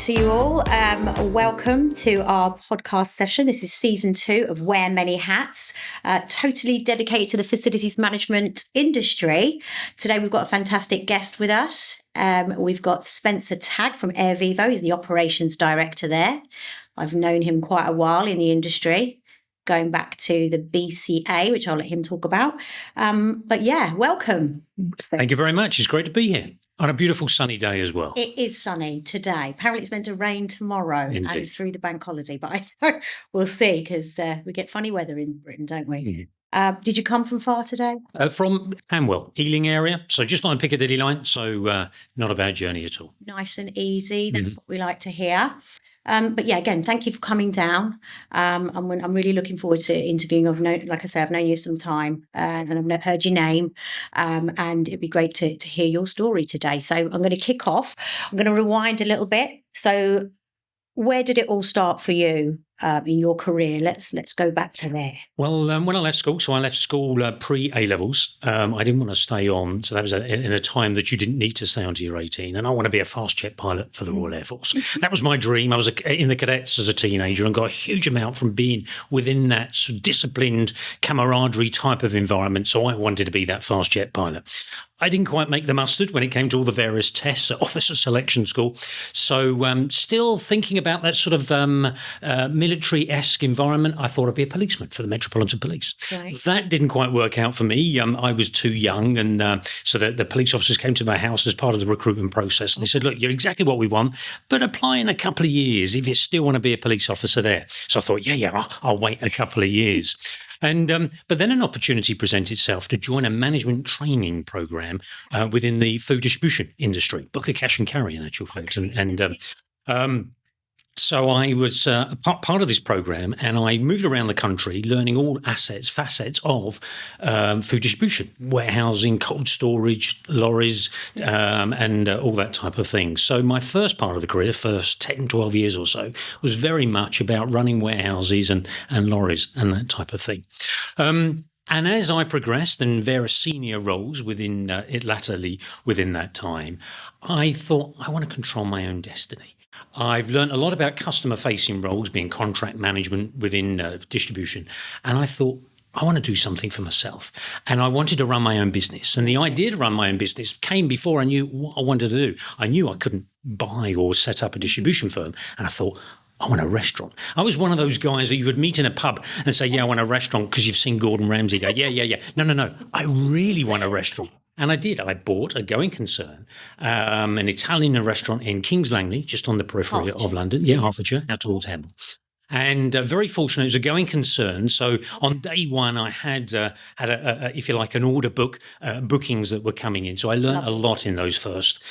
to you all. Welcome to our podcast session. This is season 2 of Wear Many Hats, totally dedicated to the facilities management industry. Today we've got a fantastic guest with us. We've got Spencer Tagg from Airivo. He's the operations director there. I've known him quite a while in the industry, going back to the BCA, which I'll let him talk about. But yeah, welcome. Thank you very much. It's great to be here on a beautiful sunny day as well. It is sunny today. Apparently it's meant to rain tomorrow and through the bank holiday, but we'll see, because we get funny weather in Britain, don't we? Mm-hmm. Did you come from far today? From Hanwell, Ealing area, so just on the Piccadilly line, so not a bad journey at all. Nice and easy. That's what we like to hear. But yeah, again, thank you for coming down. I'm really looking forward to interviewing. Like I say, I've known you some time and I've never heard your name. And it'd be great to hear your story today. So I'm going to kick off. I'm going to rewind a little bit. So where did it all start for you in your career? Let's go back to there. Well, when I left school, pre-A-levels, I didn't want to stay on. So that was in a time that you didn't need to stay on until you're 18. And I want to be a fast jet pilot for the Royal Air Force. That was my dream. I was in the cadets as a teenager and got a huge amount from being within that sort of disciplined camaraderie type of environment. So I wanted to be that fast jet pilot. I didn't quite make the mustard when it came to all the various tests at officer selection school. So still thinking about that sort of military-esque environment, I thought I'd be a policeman for the Metropolitan Police. Right. That didn't quite work out for me. I was too young, and so the police officers came to my house as part of the recruitment process. And they said, look, you're exactly what we want, but apply in a couple of years if you still want to be a police officer there. So I thought, I'll wait a couple of years. And but then an opportunity presented itself to join a management training program within the food distribution industry, Booker Cash and Carry, in actual fact. So I was part of this program, and I moved around the country learning all facets of food distribution, warehousing, cold storage, lorries, and all that type of thing. So my first part of the career, first 10, 12 years or so, was very much about running warehouses and lorries and that type of thing. And as I progressed in various senior roles latterly within that time, I thought I want to control my own destiny. I've learned a lot about customer-facing roles, being contract management within distribution, and I thought, I want to do something for myself. And I wanted to run my own business. And the idea to run my own business came before I knew what I wanted to do. I knew I couldn't buy or set up a distribution firm, and I thought, I want a restaurant. I was one of those guys that you would meet in a pub and say, I want a restaurant because you've seen Gordon Ramsay go, yeah. No. I really want a restaurant. And I did. I bought a going concern, an Italian restaurant in Kings Langley, just on the periphery of London. Yeah, Hertfordshire, out towards Hemel. And very fortunate, it was a going concern. So on day one, I had if you like, an order book, bookings that were coming in. So I learned a lot in those first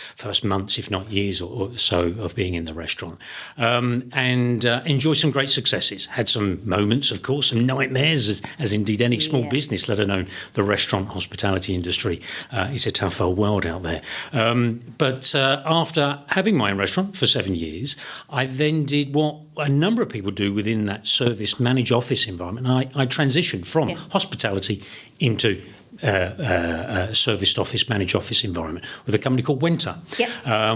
months, if not years or so, of being in the restaurant, and enjoyed some great successes. Had some moments, of course, some nightmares, as indeed any small business, let alone the restaurant hospitality industry. It's a tough old world out there. But after having my own restaurant for 7 years, I then did what a number of people do within that service managed office environment. And I transitioned from hospitality into serviced office, managed office environment with a company called Wenta,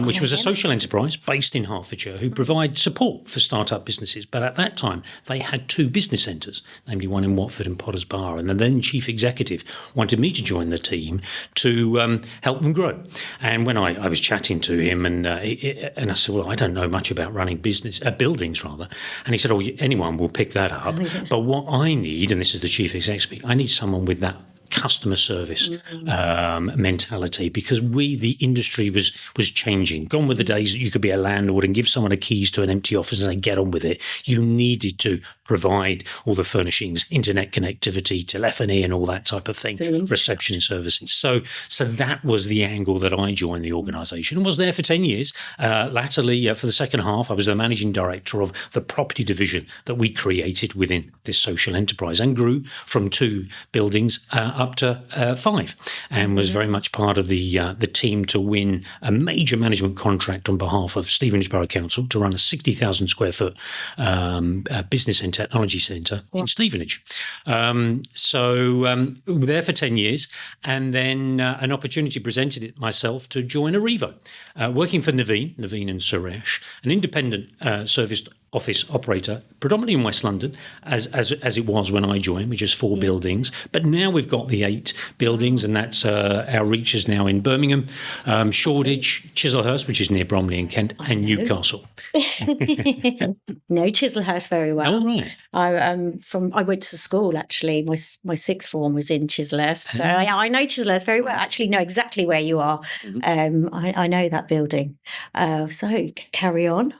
which was a social enterprise based in Hertfordshire who provide support for startup businesses. But at that time, they had 2 business centres, namely one in Watford and Potters Bar. And the then chief executive wanted me to join the team to help them grow. And when I was chatting to him, and I said, well, I don't know much about running buildings, rather. And he said, oh, anyone will pick that up. But what I need, and this is the chief executive, I need someone with that customer service mentality, because the industry was changing. Gone were the days that you could be a landlord and give someone the keys to an empty office and say, get on with it. You needed to provide all the furnishings, internet connectivity, telephony, and all that type of thing, reception services. So that was the angle that I joined the organisation and was there for 10 years. Latterly, for the second half, I was the managing director of the property division that we created within this social enterprise and grew from 2 buildings up to 5, and was very much part of the team to win a major management contract on behalf of Stevenage Borough Council to run a 60,000 square foot business and technology centre in Stevenage. So we were there for 10 years, and then an opportunity presented it myself to join Airivo, working for Naveen and Suresh, an independent service office operator, predominantly in West London, as it was when I joined, which is 4 buildings. But now we've got the 8 buildings, and that's our reach is now in Birmingham, Shoreditch, Chislehurst, which is near Bromley in Kent, and Newcastle. No, Chislehurst very well. Oh, right. I went to school actually. My sixth form was in Chislehurst, so I know Chislehurst very well. I actually know exactly where you are. I know that building. So carry on.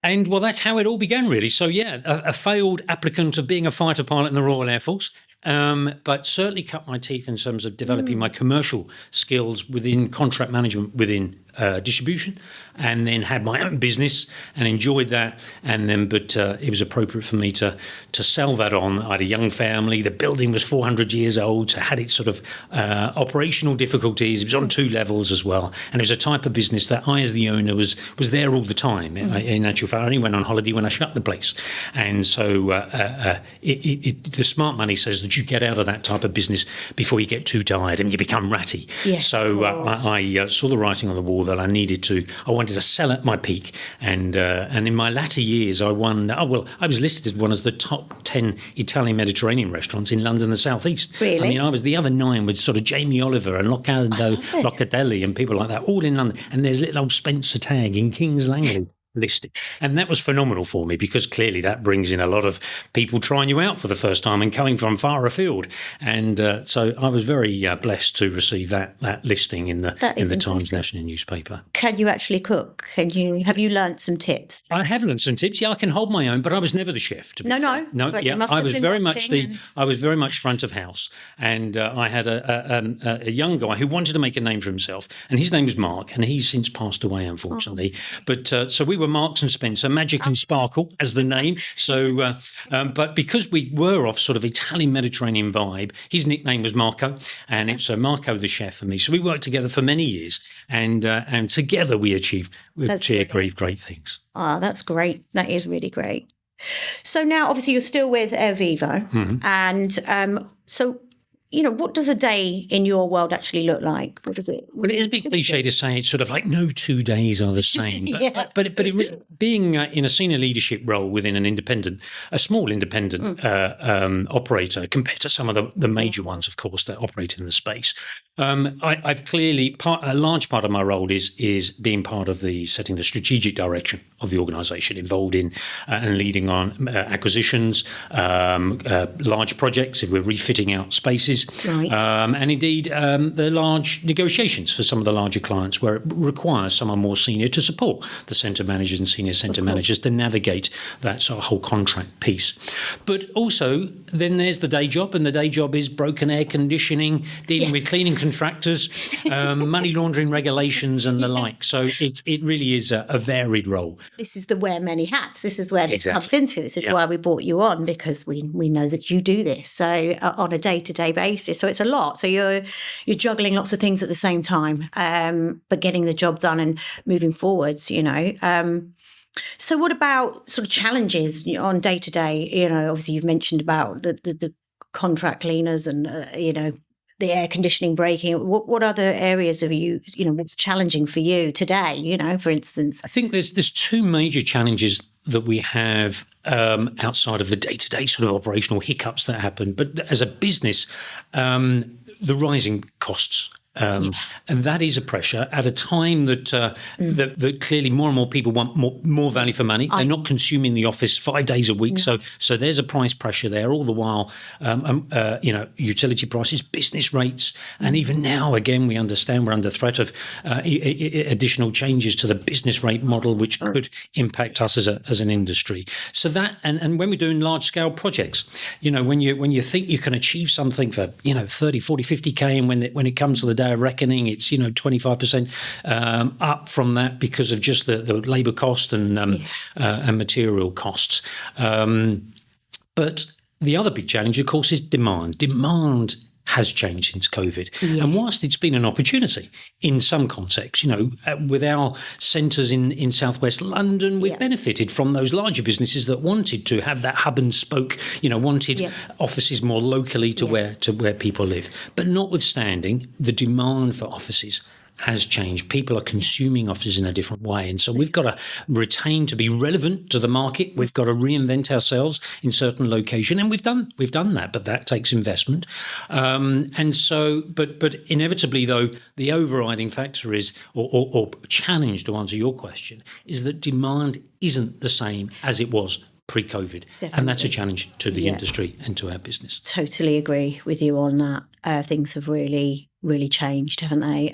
And well, that's how it all began, really. So yeah, a failed applicant of being a fighter pilot in the Royal Air Force. But certainly cut my teeth in terms of developing my commercial skills within contract management within distribution, and then had my own business and enjoyed that. And then, but it was appropriate for me to sell that on. I had a young family. The building was 400 years old, so had its sort of operational difficulties. It was on 2 levels as well, and it was a type of business that I, as the owner, was there all the time. In actual fact, I only went on holiday when I shut the place, and so the smart money says that you get out of that type of business before you get too tired and you become ratty. Yes, so I saw the writing on the wall that I wanted to sell at my peak, and in my latter years I won. I was listed as one of the top 10 Italian Mediterranean restaurants in London and the South East. Really? I mean, I was the other 9 with sort of Jamie Oliver and Locatelli and people like that, all in London. And there's little old Spencer Tagg in Kings Langley listed. And that was phenomenal for me, because clearly that brings in a lot of people trying you out for the first time and coming from far afield. And so I was very blessed to receive that listing in the Times National newspaper. Can you actually cook? Have you learnt some tips? I have learnt some tips. Yeah, I can hold my own, but I was never the chef. To be fair. No. Yeah, I was very much front of house, and I had a young guy who wanted to make a name for himself, and his name was Mark, and he's since passed away, unfortunately. But so we were Marks and Spencer, Magic and Sparkle as the name. So, but because we were off sort of Italian Mediterranean vibe, his nickname was Marco, and it's Marco the chef for me. So we worked together for many years, and together we achieved great things. That's great. That is really great. So now, obviously, you're still with Airivo, and so. What does a day in your world actually look like? What does it? Well, it is a bit cliche to say it's sort of like no 2 days are the same. But being in a senior leadership role within a small independent operator, compared to some of the major ones, of course, that operate in the space. I've clearly a large part of my role is being part of setting the strategic direction of the organisation, involved in and leading on acquisitions, large projects if we're refitting out spaces, right. And indeed the large negotiations for some of the larger clients where it requires someone more senior to support the centre managers and senior centre managers to navigate that sort of whole contract piece. But also then there's the day job, and the day job is broken air conditioning, dealing with cleaning contractors, money laundering regulations and the like. So it really is a varied role. This is the wear many hats. This is where this comes into. This is why we brought you on, because we know that you do this so on a day-to-day basis. So it's a lot. So you're juggling lots of things at the same time, but getting the job done and moving forwards. So what about sort of challenges on day-to-day? Obviously you've mentioned about the contract cleaners and the air conditioning breaking. What other areas of what's challenging for you today, for instance? I think there's 2 major challenges that we have outside of the day-to-day sort of operational hiccups that happen. But as a business, the rising costs. And that is a pressure at a time that that clearly more and more people want more value for money. They're not consuming the office 5 days a week, so there's a price pressure there. All the while, utility prices, business rates, and even now, again, we understand we're under threat of additional changes to the business rate model, which could impact us as an industry. So that, and when we're doing large scale projects, when you think you can achieve something for 30, 40, 50K, and when it comes to the day of reckoning, it's 25% up from that because of just the labour cost and material costs. But the other big challenge, of course, is demand. Demand has changed since COVID. Yes. And whilst it's been an opportunity in some contexts, with our centres in southwest London, we've benefited from those larger businesses that wanted to have that hub and spoke, wanted offices more locally to where people live. But notwithstanding, the demand for offices has changed. People are consuming offices in a different way. And so we've got to retain to be relevant to the market. We've got to reinvent ourselves in certain location. And we've done that, but that takes investment. And so, but inevitably, though, the overriding factor is, or challenge to answer your question, is that demand isn't the same as it was pre-COVID. Definitely. And that's a challenge to the industry and to our business. Totally agree with you on that. Things have really changed, haven't they?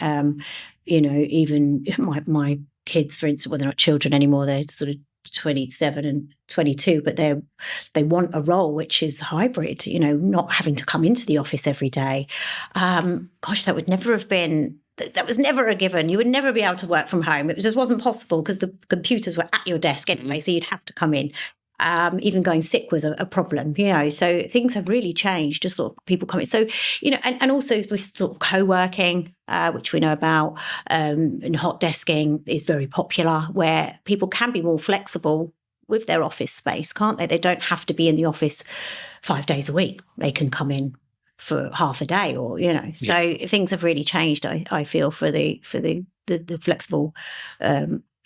Even my kids, for instance, well, they're not children anymore, they're sort of 27 and 22, but they want a role which is hybrid, not having to come into the office every day. That would never have been... That was never a given. You would never be able to work from home. It just wasn't possible because the computers were at your desk anyway, so you'd have to come in. Even going sick was a problem, so things have really changed, just sort of people coming. So, and also this sort of co-working, which we know about, and hot desking is very popular, where people can be more flexible with their office space, can't they? They don't have to be in the office 5 days a week. They can come in for half a day or, So things have really changed, I feel, for the flexible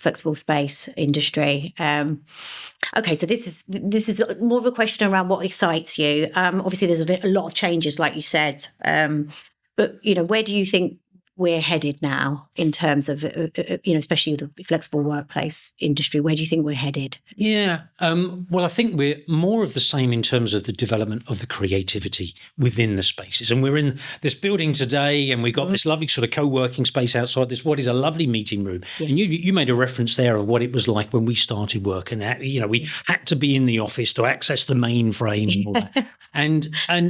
flexible space industry. Okay, so this is more of a question around what excites you. Obviously, there's a lot of changes, like you said, but where do you think we're headed now in terms of especially the flexible workplace industry? Where do you think we're headed? Yeah, well, I think we're more of the same in terms of the development of the creativity within the spaces. And we're in this building today, and we've got this lovely sort of co-working space outside this, what is a lovely meeting room. Yeah. And you made a reference there of what it was like when we started work, and we had to be in the office to access the mainframe and all that. And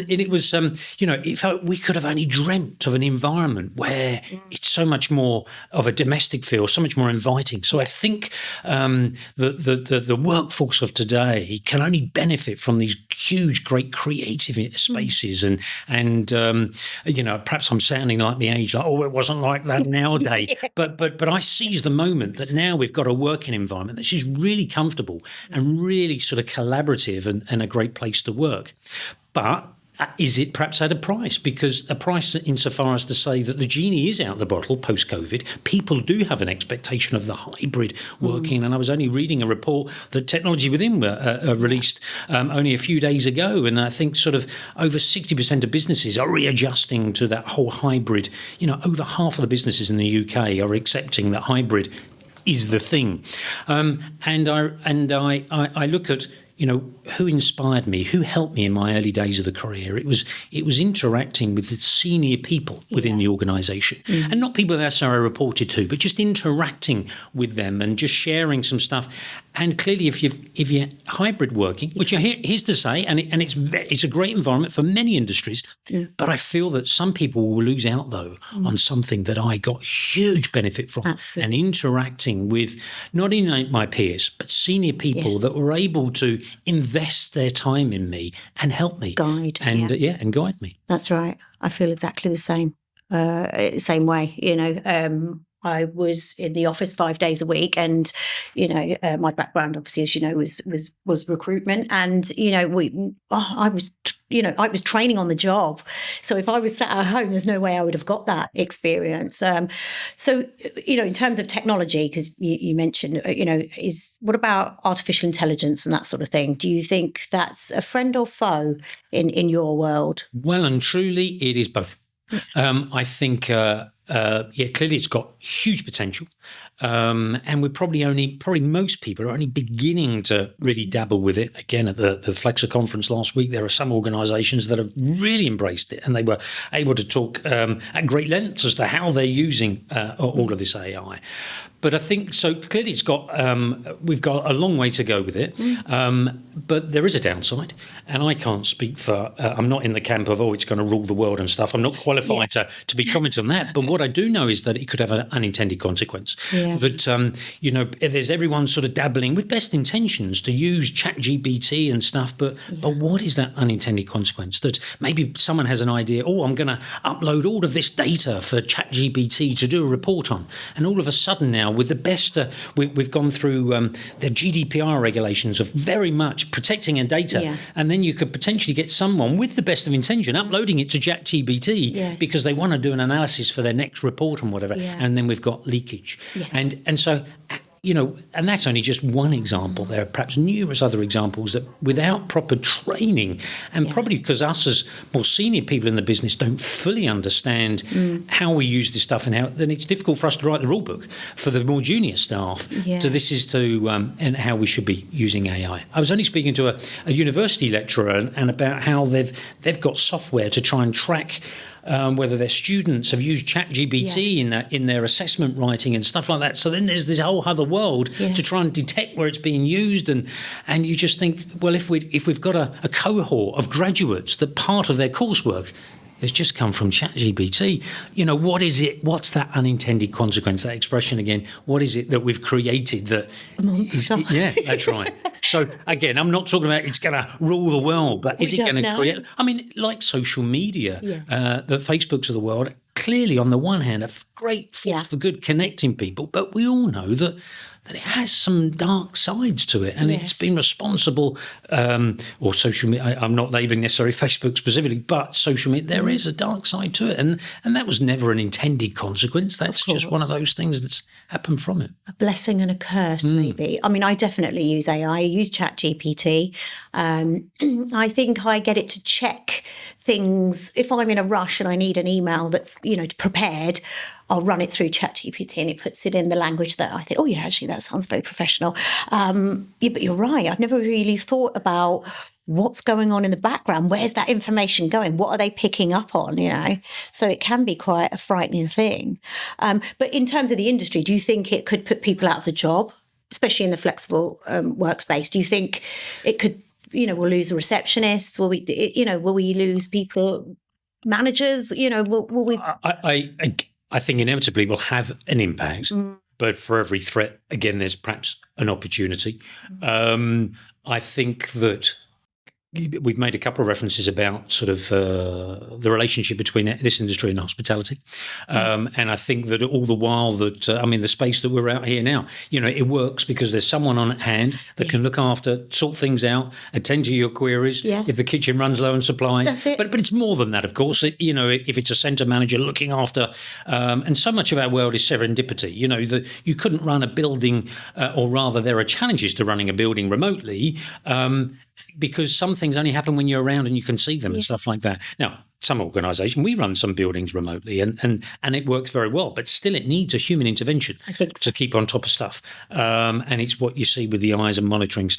it was, it felt we could have only dreamt of an environment where it's so much more of a domestic feel, so much more inviting. So I think the workforce of today can only benefit from these huge, great creative spaces. And perhaps I'm sounding like the age, like, it wasn't like that nowadays. Yeah. But I seize the moment that now we've got a working environment that's just really comfortable and really sort of collaborative and a great place to work. But is it perhaps at a price? Because a price insofar as to say that the genie is out the bottle post-COVID. People do have an expectation of the hybrid working. And I was only reading a report that Technology Within released only a few days ago. And I think sort of over 60% of businesses are readjusting to that whole hybrid. Over half of the businesses in the UK are accepting that hybrid is the thing. And I look at who inspired me, who helped me in my early days of the career. It was interacting with the senior people within the organisation, and not people that necessarily reported to, but just interacting with them and just sharing some stuff. And clearly, if you're hybrid working, which here's to say, and it's a great environment for many industries, but I feel that some people will lose out though on something that I got huge benefit from. Absolutely. And interacting with not only my peers but senior people that were able to invest their time in me and help me, guide guide me. That's right. I feel exactly the same way. I was in the office 5 days a week, and my background, obviously, as you know, was recruitment, and I was training on the job. So if I was sat at home, there's no way I would have got that experience. So in terms of technology, because you mentioned, what about artificial intelligence and that sort of thing? Do you think that's a friend or foe in your world? Well and truly, it is both. I think. Clearly it's got huge potential. And we're probably most people are only beginning to really dabble with it. Again, at the Flexer conference last week, there are some organisations that have really embraced it, and they were able to talk at great lengths as to how they're using all of this AI. But I think so. Clearly, we've got a long way to go with it. But there is a downside, and I can't speak for. I'm not in the camp of it's going to rule the world and stuff. I'm not qualified to be commenting on that. But what I do know is that it could have an unintended consequence. Yeah. That there's everyone sort of dabbling with best intentions to use ChatGPT and stuff. But what is that unintended consequence? That maybe someone has an idea. I'm going to upload all of this data for ChatGPT to do a report on, and all of a sudden now, with the best, we've gone through the GDPR regulations of very much protecting our data, and then you could potentially get someone with the best of intention uploading it to ChatGPT because they want to do an analysis for their next report and whatever, and then we've got leakage, and so. And that's only just one example. There are perhaps numerous other examples that without proper training, and probably because us as more senior people in the business don't fully understand how we use this stuff, and then it's difficult for us to write the rule book for the more junior staff and how we should be using AI. I was only speaking to a university lecturer and about how they've got software to try and track whether their students have used ChatGPT in their assessment writing and stuff like that. So then there's this whole other world to try and detect where it's being used, and you just think, well, if we've got a cohort of graduates that part of their coursework has just come from ChatGPT, what is it? What's that unintended consequence? That expression again. What is it that we've created that? Yeah, that's right. So again, I'm not talking about it's going to rule the world, but is it going to create? I mean, like social media, the Facebooks of the world. Clearly, on the one hand, a great force for good connecting people, but we all know that it has some dark sides to it, and it's been responsible, or social media. I'm not labelling necessarily Facebook specifically, but social media. There is a dark side to it, and that was never an intended consequence. That's just one of those things that's happened from it. A blessing and a curse, maybe. I mean, I definitely use AI. I use ChatGPT. I think I get it to check things. If I'm in a rush and I need an email that's prepared, I'll run it through ChatGPT and it puts it in the language that I think, actually that sounds very professional. But you're right. I've never really thought about what's going on in the background. Where's that information going? What are they picking up on? So it can be quite a frightening thing. But in terms of the industry, do you think it could put people out of the job, especially in the flexible workspace? Do you think it could? We'll lose the receptionists. Will we lose people, managers? Will we? I think inevitably will have an impact, but for every threat, again, there's perhaps an opportunity. I think that we've made a couple of references about sort of the relationship between this industry and hospitality. And I think that all the while that, the space that we're out here now, it works because there's someone on at hand that can look after, sort things out, attend to your queries if the kitchen runs low on supplies. That's it. But it's more than that, of course. If it's a centre manager looking after, and so much of our world is serendipity. You couldn't run a building, or rather there are challenges to running a building remotely, because some things only happen when you're around and you can see them and stuff like that. Now, some organisation, we run some buildings remotely and it works very well, but still it needs a human intervention to keep on top of stuff. And it's what you see with the eyes and monitoring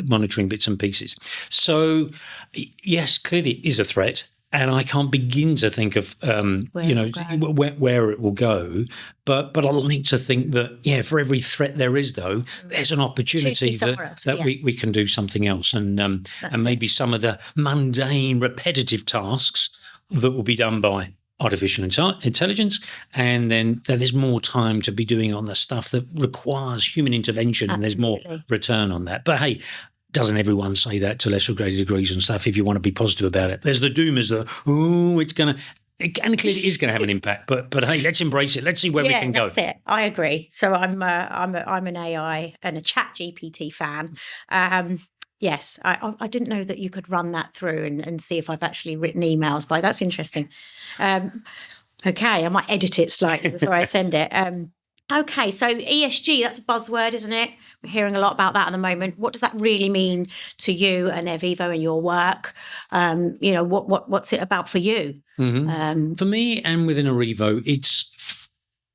monitoring bits and pieces. So, yes, clearly it is a threat. And I can't begin to think of, where it will go. But I like to think that, for every threat there is, though, there's an opportunity that we can do something else. And maybe some of the mundane, repetitive tasks that will be done by artificial intelligence. And then there's more time to be doing on the stuff that requires human intervention. And there's more return on that. But hey, doesn't everyone say that to lesser graded degrees and stuff if you want to be positive about it? There's the doomers that, it's going to, and clearly it is going to have an impact, but hey, let's embrace it. Let's see where we can go. That's it. I agree. So I'm an AI and a ChatGPT fan. Yes, I didn't know that you could run that through and see if I've actually written emails by. That's interesting. Okay, I might edit it slightly before I send it. Okay, so ESG, that's a buzzword, isn't it? We're hearing a lot about that at the moment. What does that really mean to you and Airivo and your work? What's it about for you? Mm-hmm. For me and within Airivo,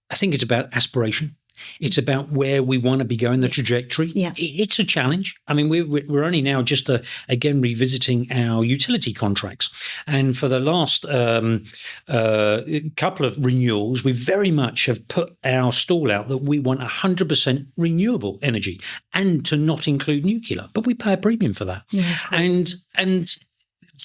I think it's about aspiration. It's about where we want to be going, the trajectory. It's a challenge. I mean, we're only now just again revisiting our utility contracts, and for the last couple of renewals, we very much have put our stall out that we want 100% renewable energy and to not include nuclear, but we pay a premium for that. And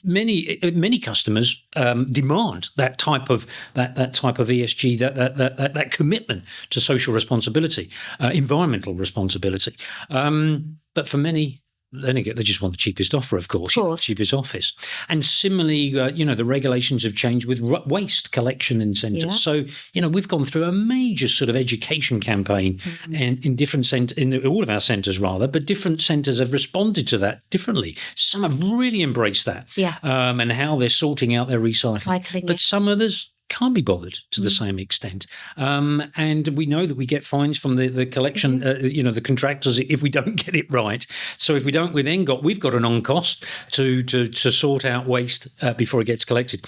many customers demand that type of ESG, that commitment to social responsibility, environmental responsibility. But for many, then again, they just want the cheapest offer, of course. Cheapest office. And similarly, the regulations have changed with waste collection in centres. So, we've gone through a major sort of education campaign in different centres, in all of our centres rather, but different centres have responded to that differently. Some have really embraced that and how they're sorting out their recycling. But some others can't be bothered to the same extent. And we know that we get fines from the collection, the contractors if we don't get it right. So if we don't, we've got an on cost to sort out waste before it gets collected.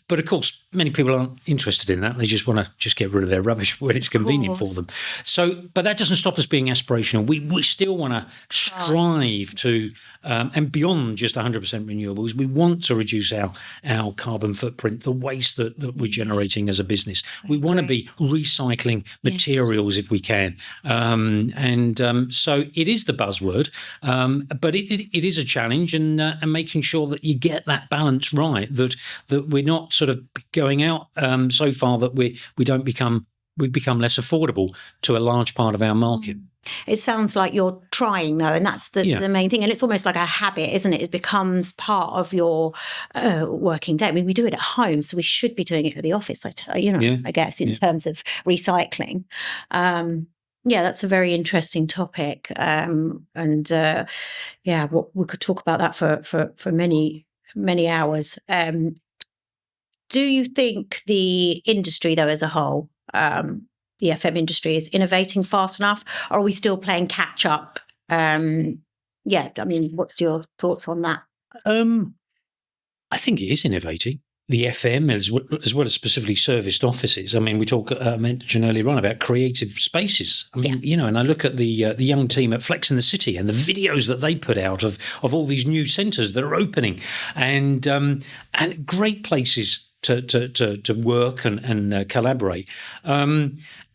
But of course, many people aren't interested in that. They just want to get rid of their rubbish when it's convenient for them. So, but that doesn't stop us being aspirational. We still want to strive to, and beyond just 100% renewables, we want to reduce our carbon footprint, the waste that we're generating as a business. We want to be recycling materials if we can. So it is the buzzword, but it is a challenge, and making sure that you get that balance right, that we're not sort of going out so far that we become less affordable to a large part of our market. It sounds like you're trying, though, and that's the main thing. And it's almost like a habit, isn't it? It becomes part of your working day. I mean, we do it at home, so we should be doing it at the office, I guess, in terms of recycling. That's a very interesting topic. We could talk about that for many, many hours. Do you think the industry, though, as a whole, the FM industry, is innovating fast enough, or are we still playing catch up? I mean, what's your thoughts on that? I think it is innovating. The FM, as well as specifically serviced offices. I mean, we mentioned earlier on about creative spaces. I mean, and I look at the young team at Flex in the City and the videos that they put out of all these new centres that are opening, and great places to work and collaborate.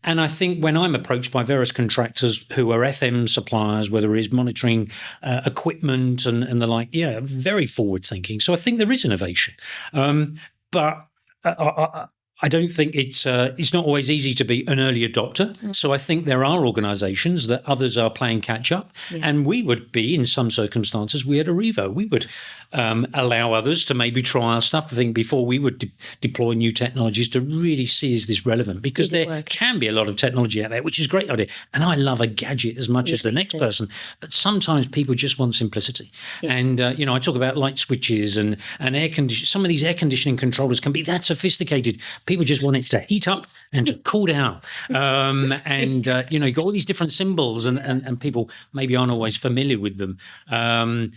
And I think when I'm approached by various contractors who are FM suppliers, whether it is monitoring equipment and the like, very forward thinking. So I think there is innovation. But I don't think it's not always easy to be an early adopter. So I think there are organisations that others are playing catch up, and we would be, in some circumstances, we at Airivo, we would allow others to maybe try our stuff. I think before we would deploy new technologies to really see is this relevant, because there can be a lot of technology out there, which is a great idea. And I love a gadget as much as the next person, but sometimes people just want simplicity. And I talk about light switches and air conditioning. Some of these air conditioning controllers can be that sophisticated. People just want it to heat up and to cool down. You've got all these different symbols, and people maybe aren't always familiar with them, and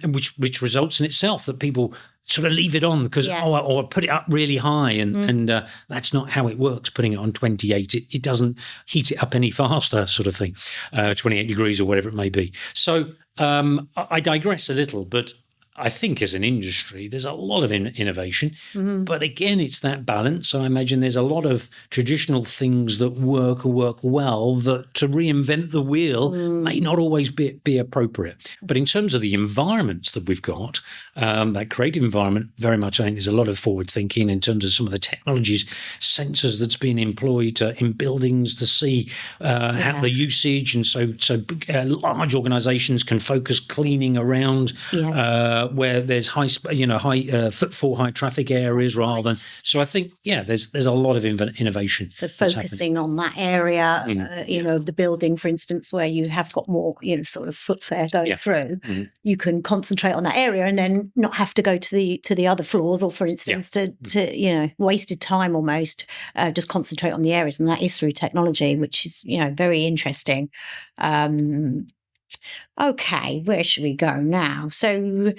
which results in itself that people sort of leave it on because or put it up really high, and that's not how it works. Putting it on 28, it doesn't heat it up any faster, sort of thing, 28 degrees or whatever it may be. So I digress a little, but I think as an industry, there's a lot of innovation. But again, it's that balance. I imagine there's a lot of traditional things that work well, that to reinvent the wheel may not always be appropriate. But in terms of the environments that we've got, that creative environment, very much I think there's a lot of forward thinking in terms of some of the technologies, sensors that's been employed in buildings to see how the usage. And so large organisations can focus cleaning around where there's high footfall, high traffic areas rather than. So I think there's a lot of innovation. So focusing on that area, of the building, for instance, where you have got more sort of footfare going through, you can concentrate on that area and then not have to go to the other floors, or for instance to wasted time almost. Just concentrate on the areas, and that is through technology, which is very interesting. Okay, where should we go now? So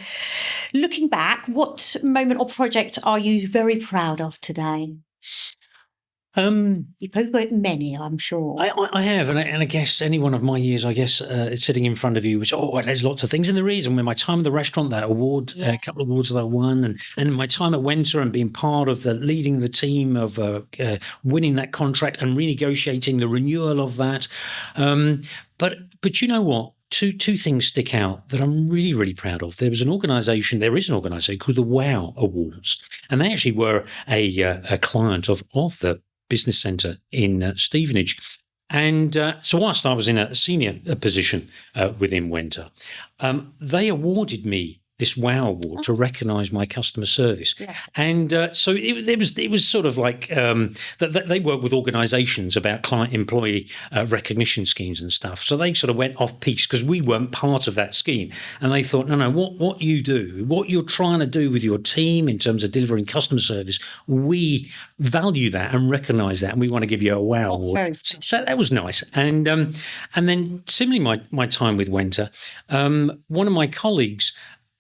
looking back, what moment or project are you very proud of today? You've probably got many, I'm sure. I have, and I guess any one of my years, I guess, sitting in front of you, which there's lots of things. And the reason, when my time at the restaurant, that award, a couple of awards that I won, and my time at Winter and being part of leading the team of winning that contract and renegotiating the renewal of that. But you know what? Two things stick out that I'm really, really proud of. There is an organisation called the WOW Awards, and they actually were a client of the business centre in Stevenage. And so whilst I was in a senior position within Winter, they awarded me this WOW Award to recognise my customer service. Yeah. And so it was sort of like they work with organisations about client employee recognition schemes and stuff. So they sort of went off piece because we weren't part of that scheme. And they thought, no, what you do, what you're trying to do with your team in terms of delivering customer service, we value that and recognise that, and we want to give you a WOW Award. So that was nice. And then similarly, my time with Winter, one of my colleagues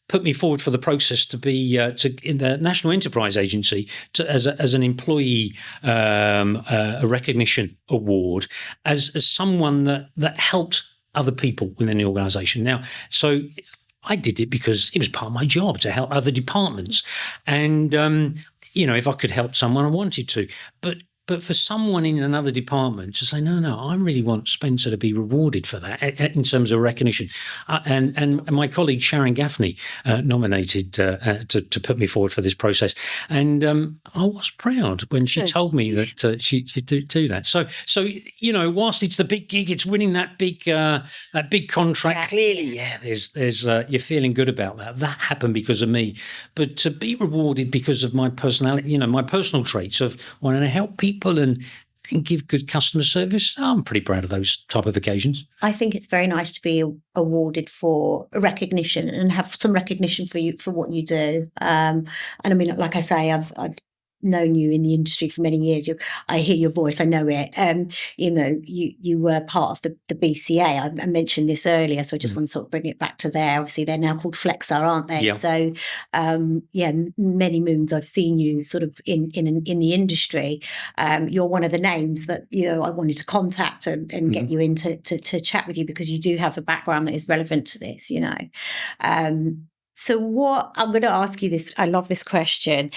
put me forward for the process to be in the National Enterprise Agency as an employee a recognition award as someone that helped other people within the organisation. Now, so I did it because it was part of my job to help other departments, and if I could help someone, I wanted to, but for someone in another department to say, no, I really want Spencer to be rewarded for that in terms of recognition. And my colleague Sharon Gaffney nominated to put me forward for this process. And I was proud when she told me that she'd do that. So whilst it's the big gig, it's winning that big contract. Yeah. Clearly, there's you're feeling good about that. That happened because of me. But to be rewarded because of my personality, my personal traits of wanting to help people and give good customer service, I'm pretty proud of those type of occasions. I think it's very nice to be awarded for recognition and have some recognition for what you do. And I mean, like I say, I've known you in the industry for many years. I hear your voice, I know it. You were part of the BCA. I mentioned this earlier, so I just want to sort of bring it back to there. Obviously, they're now called Flexar, aren't they? Yeah. So, many moons I've seen you sort of in the industry. You're one of the names that I wanted to contact and get you in to chat with you, because you do have a background that is relevant to this. So what I'm going to ask you this, I love this question.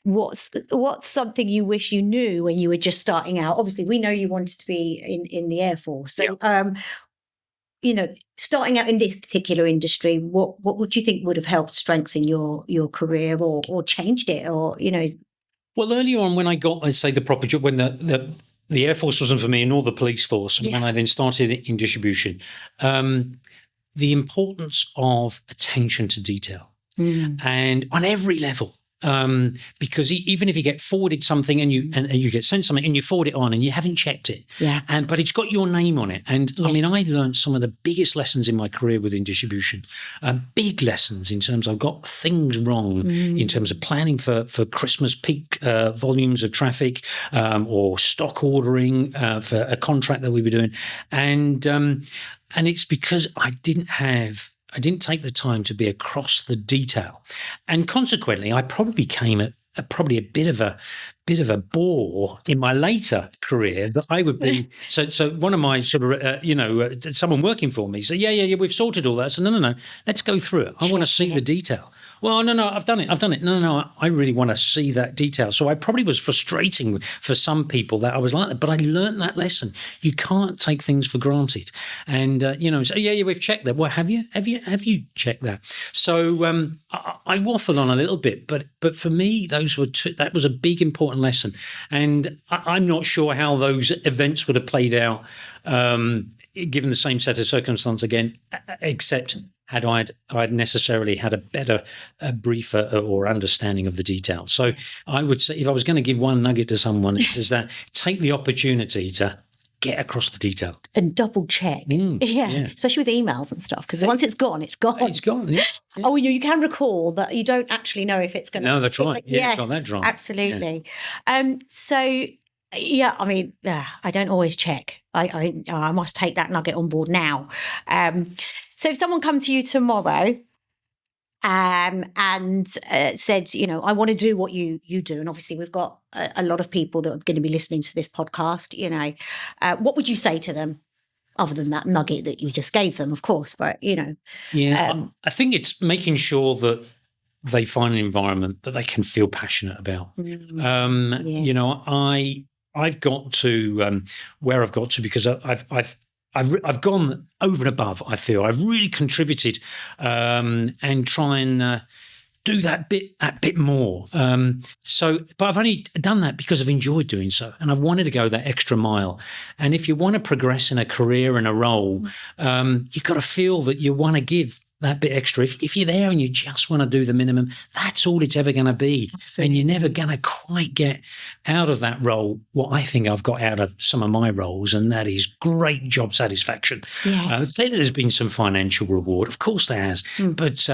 What's something you wish you knew when you were just starting out? Obviously, we know you wanted to be in the Air Force. So, starting out in this particular industry, what would you think would have helped strengthen your career or changed it? Or, Well, earlier on when I got, let's say, the proper job, when the Air Force wasn't for me, nor the police force, and when I then started in distribution, the importance of attention to detail and on every level. Because even if you get forwarded something and you get sent something and you forward it on and you haven't checked it, but it's got your name on it. And I mean, I learned some of the biggest lessons in my career within distribution, big lessons in terms of I've got things wrong in terms of planning for Christmas peak volumes of traffic or stock ordering for a contract that we were doing. And it's because I didn't take the time to be across the detail, and consequently, I probably became a bit of a bore in my later career. That I would be so. One of my sort of someone working for me said, "Yeah, we've sorted all that." So no, let's go through it. I want to see the detail. Well, no, I've done it. No, I really want to see that detail. So I probably was frustrating for some people that I was like that, but I learned that lesson. You can't take things for granted. And, we've checked that. Well, have you checked that? So I waffle on a little bit, but for me, that was a big, important lesson. And I'm not sure how those events would have played out given the same set of circumstances again, except had I'd necessarily had a better, briefer or understanding of the details. So I would say, if I was going to give one nugget to someone, is that take the opportunity to get across the detail. And double check. Especially with emails and stuff, because once it's gone, it's gone. It's gone, yeah. Oh, you can recall, but you don't actually know if it's going to... No, that's right. Yes, got that drama. Absolutely. Yeah. I mean, I don't always check. I must take that nugget on board now. So if someone come to you tomorrow and said, I want to do what you do. And obviously, we've got a lot of people that are going to be listening to this podcast. What would you say to them, other than that nugget that you just gave them, of course? But I think it's making sure that they find an environment that they can feel passionate about. I've got to where I've got to because I've gone over and above. I feel I've really contributed and try and do that bit more. But I've only done that because I've enjoyed doing so, and I've wanted to go that extra mile. And if you want to progress in a career and a role, you've got to feel that you want to give that bit extra. If you're there and you just want to do the minimum, that's all it's ever going to be. Absolutely. And you're never going to quite get out of that role what I think I've got out of some of my roles, and that is great job satisfaction. Yes. Clearly there's been some financial reward. Of course there has. But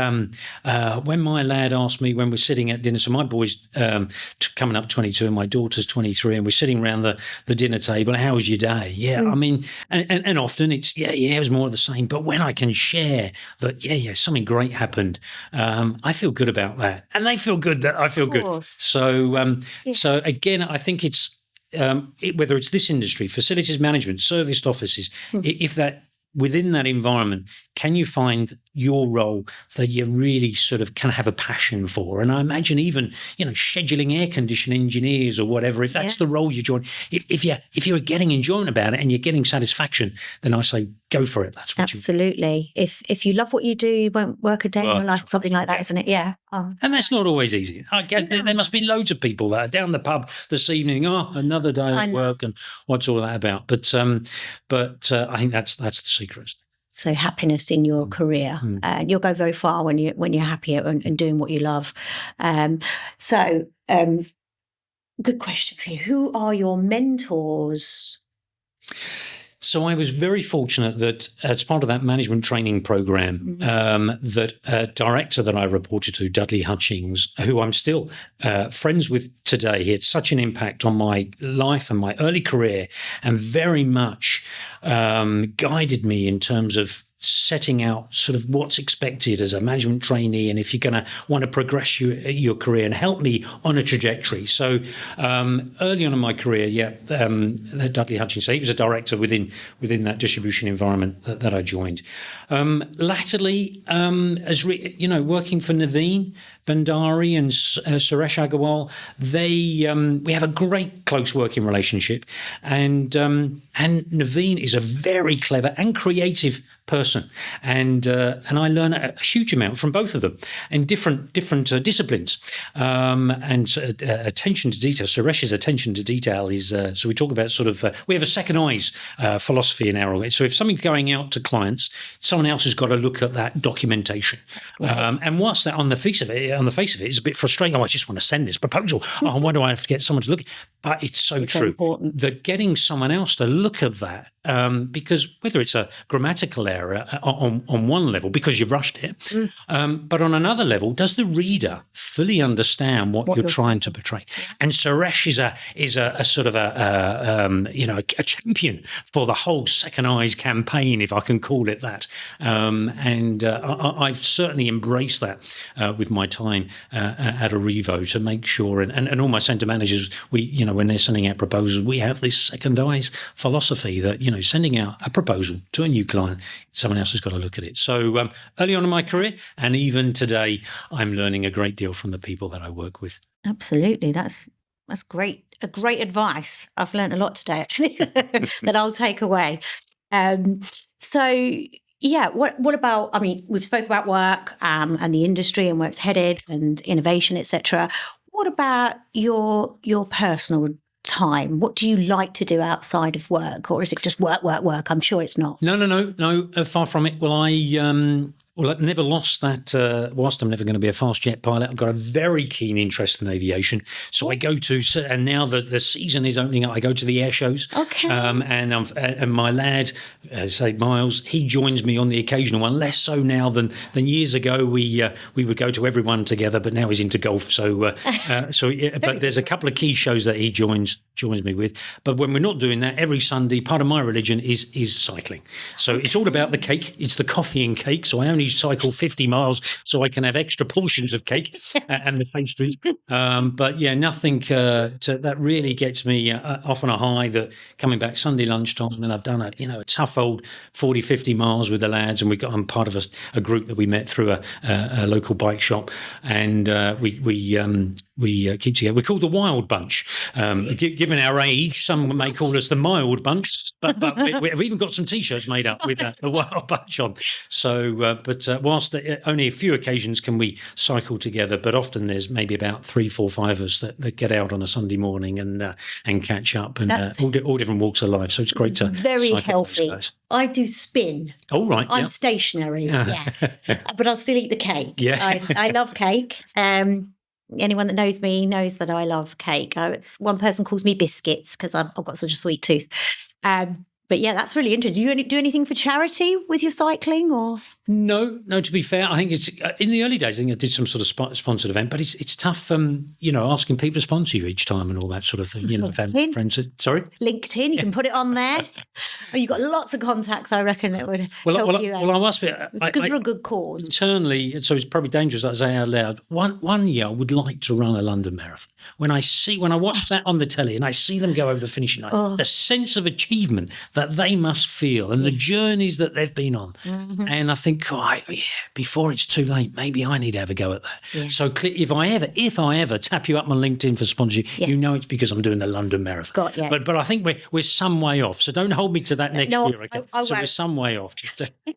when my lad asked me when we're sitting at dinner, so my boy's coming up 22 and my daughter's 23, and we're sitting around the dinner table, how was your day? Yeah, I mean, and often it's, it was more of the same. But when I can share that, something great happened, I feel good about that. And they feel good that I feel good. So, so again, I think it's, whether it's this industry, facilities management, serviced offices, if that within that environment, can you find your role that you really sort of can have a passion for? And I imagine even, scheduling air conditioning engineers or whatever, if that's the role you join, if you're getting enjoyment about it and you're getting satisfaction, then I say go for it. That's what absolutely. If you love what you do, you won't work a day in your life, something like that, isn't it? Yeah. And that's not always easy. I guess there must be loads of people that are down the pub this evening. Oh, another day at work, and what's all that about? But I think that's the secret. So happiness in your career, you'll go very far when you're happy and doing what you love. Good question for you. Who are your mentors? So I was very fortunate that as part of that management training program, that a director that I reported to, Dudley Hutchings, who I'm still friends with today, he had such an impact on my life and my early career, and very much guided me in terms of setting out sort of what's expected as a management trainee, and if you're going to want to progress your career, and help me on a trajectory. So early on in my career, Dudley Hutchins, so he was a director within that distribution environment that I joined. Latterly, working for Naveen Bandari and Suresh Agarwal, we have a great close working relationship, and Naveen is a very clever and creative person, and I learn a huge amount from both of them in different disciplines, and attention to detail. Suresh's attention to detail is so we talk about sort of we have a second eyes philosophy in our organization. So if something's going out to clients, someone else has got to look at that documentation, and whilst that on the face of it, it's a bit frustrating. I just want to send this proposal. Why do I have to get someone to look? But it's so true important that getting someone else to look at that, because whether it's a grammatical error on one level because you've rushed it, but on another level, does the reader fully understand what you're trying to portray? And Suresh is a sort of a champion for the whole Second Eyes campaign, if I can call it that. I've certainly embraced that with my time at Airivo to make sure, and all my centre managers, when they're sending out proposals, we have this Second Eyes philosophy that, sending out a proposal to a new client, someone else has got to look at it. So early on in my career, and even today, I'm learning a great deal from the people that I work with. Absolutely. That's great. A great advice. I've learned a lot today, actually, that I'll take away. What about, I mean, we've spoke about work and the industry and where it's headed and innovation, etc. What about your personal time? What do you like to do outside of work, or is it just work? I'm sure it's not. No, far from it. Well, I've never lost that. Whilst I'm never going to be a fast jet pilot, I've got a very keen interest in aviation. So I go to, and now that the season is opening up, I go to the air shows. Okay. And my lad, say Miles, he joins me on the occasional one. Less so now than years ago. We would go to everyone together, but now he's into golf. But there's a couple of key shows that he joins me with. But when we're not doing that, every Sunday, part of my religion is cycling. So it's all about the cake. It's the coffee and cake. So I only only cycle 50 miles so I can have extra portions of cake and the pastries. But yeah, nothing that really gets me off on a high. That coming back Sunday lunchtime, and I've done a tough old 40, 50 miles with the lads, and I'm part of a group that we met through a local bike shop, and we keep together. We're called the Wild Bunch. Given our age, some may call us the Mild Bunch, but we've even got some T-shirts made up with the Wild Bunch on. So, whilst only a few occasions can we cycle together, but often there's maybe about 3, 4, 5 of us that get out on a Sunday morning and catch up, and all different walks of life. So it's great to very cycle healthy. I do spin. Oh, right. I'm stationary, but I'll still eat the cake. Yeah. I love cake. Anyone that knows me knows that I love cake. One person calls me biscuits because I've got such a sweet tooth. But yeah, that's really interesting. Do you do anything for charity with your cycling, or? No. To be fair, I think it's in the early days. I think I did some sort of sponsored event, but it's tough. Asking people to sponsor you each time and all that sort of thing. Friends. Sorry, LinkedIn. You can put it on there. You've got lots of contacts. I reckon that would help you. Well, I must be. It's good for a good cause. Internally, so it's probably dangerous that I say out loud. One year, I would like to run a London Marathon. When I watch that on the telly and I see them go over the finishing line, the sense of achievement that they must feel and the journeys that they've been on, and I think, before it's too late, maybe I need to have a go at that. Yeah. So if I ever tap you up on LinkedIn for sponsorship, it's because I'm doing the London Marathon. But I think we're some way off. So don't hold me to that next year. Okay? So we're some way off.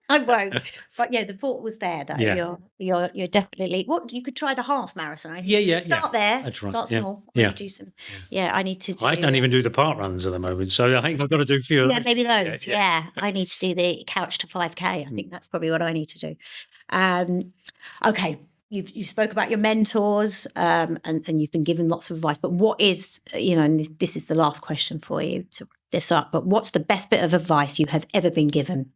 I won't. But yeah, the thought was there though. Yeah. You're definitely. You could try the half marathon. Start there. That's right. Start small. Do some. Yeah, I need to. I don't even do the park runs at the moment, so I think I've got to do a few. Yeah, maybe those. Yeah, I need to do the couch to 5K. I think that's probably what I need to do. Okay. You spoke about your mentors, and you've been given lots of advice. But what is, and this is the last question for you to wrap this up. But what's the best bit of advice you have ever been given?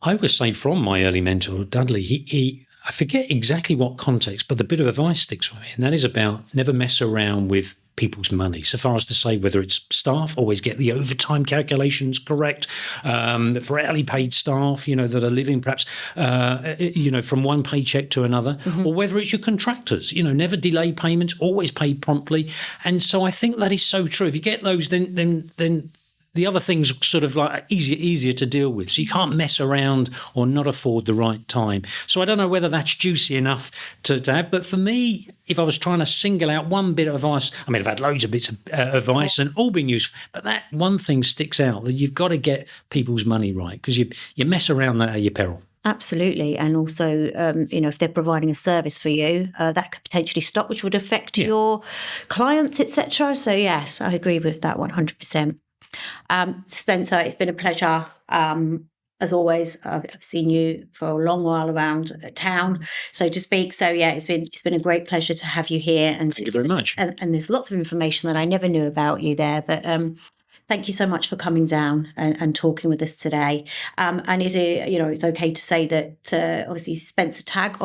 I would say from my early mentor, Dudley, I forget exactly what context, but the bit of advice sticks with me, and that is about never mess around with people's money. So far as to say, whether it's staff, always get the overtime calculations correct. For hourly paid staff, that are living perhaps, from one paycheck to another, or whether it's your contractors, never delay payments, always pay promptly. And so I think that is so true. If you get those, then the other things sort of like easier to deal with. So you can't mess around or not afford the right time. So I don't know whether that's juicy enough to have. But for me, if I was trying to single out one bit of advice, I mean, I've had loads of bits of advice and all been useful. But that one thing sticks out, that you've got to get people's money right, because you mess around that at your peril. Absolutely. And also, if they're providing a service for you, that could potentially stop, which would affect your clients, etc. So yes, I agree with that 100%. Spencer, it's been a pleasure. As always, I've seen you for a long while around town, so to speak. So yeah, it's been a great pleasure to have you here. And thank you very much. And there's lots of information that I never knew about you there, but thank you so much for coming down and talking with us today. And is it, it's okay to say that obviously Spencer Tagg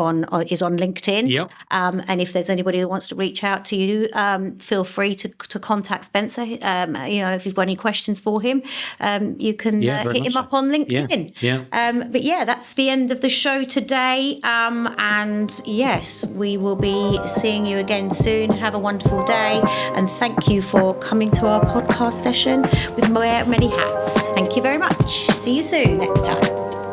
is on LinkedIn. Yep. And if there's anybody that wants to reach out to you, feel free to contact Spencer. If you've got any questions for him, you can hit him up on LinkedIn. Yeah. But yeah, that's the end of the show today. And yes, we will be seeing you again soon. Have a wonderful day. And thank you for coming to our podcast session with Wear Many Hats. Thank you very much. See you soon next time.